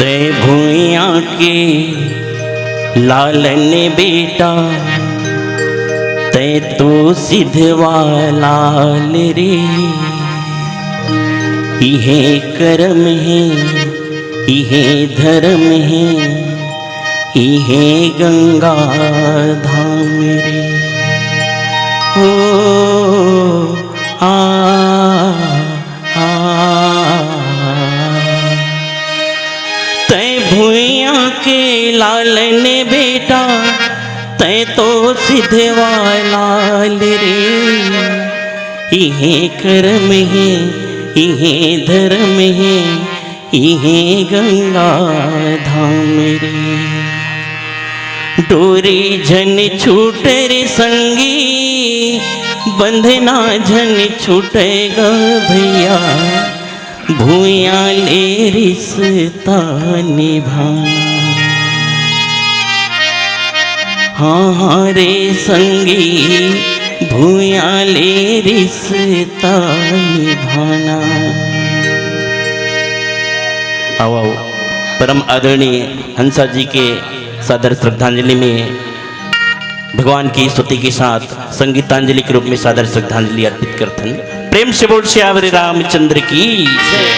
ते भूया के लालन बेटा ते तो सिद्धवा लाल रे। इहे कर्म है इहे धर्म है इहे गंगा धाम रे। हो आ तै भूया के लालन बेटा तै तो सिद्धवा लाल रे। इहे कर्म है इहे धर्म है इहे गंगा धाम रे। डोरी झन छूटे रे संगी बंधना झन छूटेगा भैया। भूया ले रिश्ता निभाना। हाँ रे संगी भूया ले रिश्ता निभाना। आओ आओ परम आदरणीय हंसा जी के सादर श्रद्धांजलि में भगवान की स्तुति के साथ संगीतांजलि के रूप में सादर श्रद्धांजलि अर्पित करते हैं। प्रेम से बोल श्यावरी रामचंद्र की जय।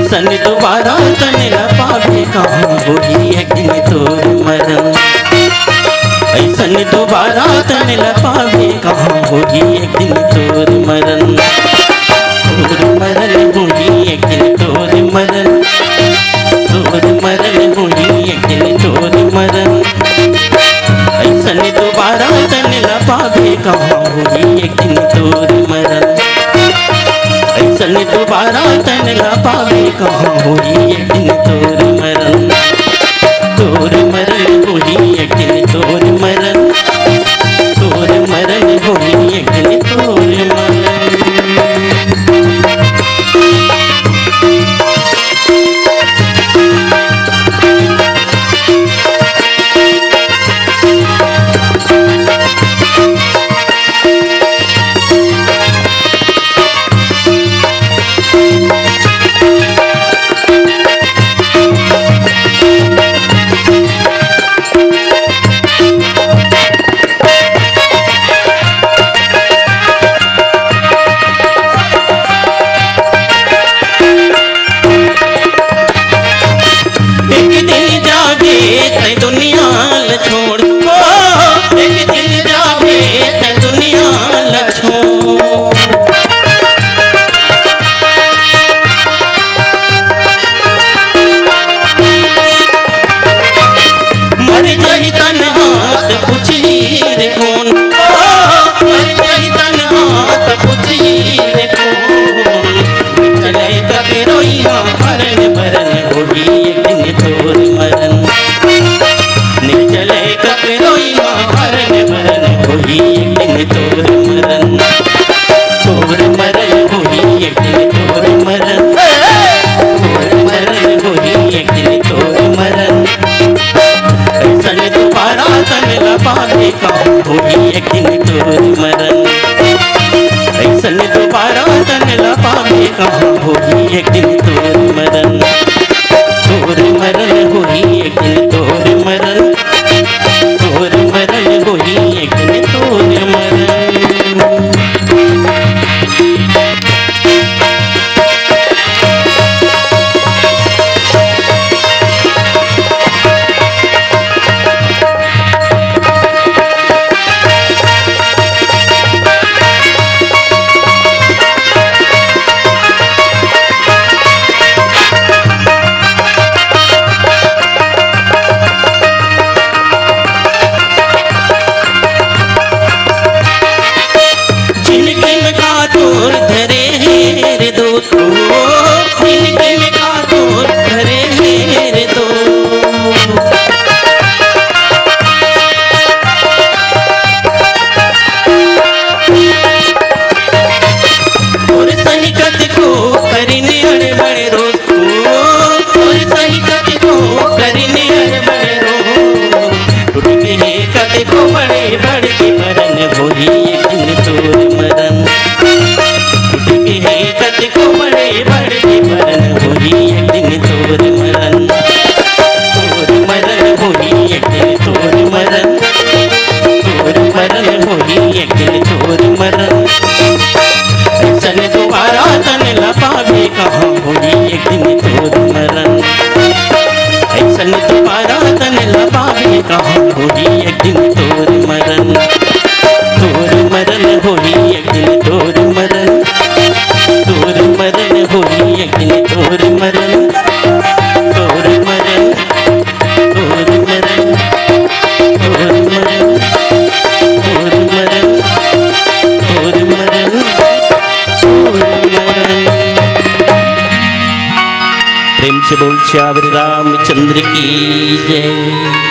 सन दोबारा तन न पावे कहाँ होगी एक दिन तोर मरन। ऐसन दोबारा तन न पावे कहाँ होगी एक दिन तोर मरन। तोर मरन होगी एक दिन तोर मरन। तोर मरन होगी एक दिन तोर मरन। ऐसन दोबारा तन न पावे कहाँ होगी एक दिन तोर मरन। ऐसन दोबारा तन न पावे कहाँ होगी एक दिन तोर मरन। तोर मरन होगी एक दिन तोर मरन। तोर मरन होगी एक दिन तोर मरन। कहाँ होगी एक दिन तोर मरन। तोर मरन होगी एक दिन तोर मरन। तोर मरन होगी एक दिन तोर मरन। कहे का देखो बड़े बड़े मरन होई एक दिन तोर मरन कहे का देखो बड़े बड़े मरन होई एक दिन तोर मरन होई एक दिन तोर मरन होई एक दिन तोर मरन सन दोबारा तन लपावे कहाँ होई एक दिन तोर मरन सन दोबारा तन लपावे कहाँ होई एक दिन तोर मरन होई एक दिन तोर मरन होई एक दिन तोर मरन तोर मरन तोर मरन तोर मरन तोर मरन तोर मरन तोर मरन। प्रेम से बोल श्याम रामचंद्र की जय।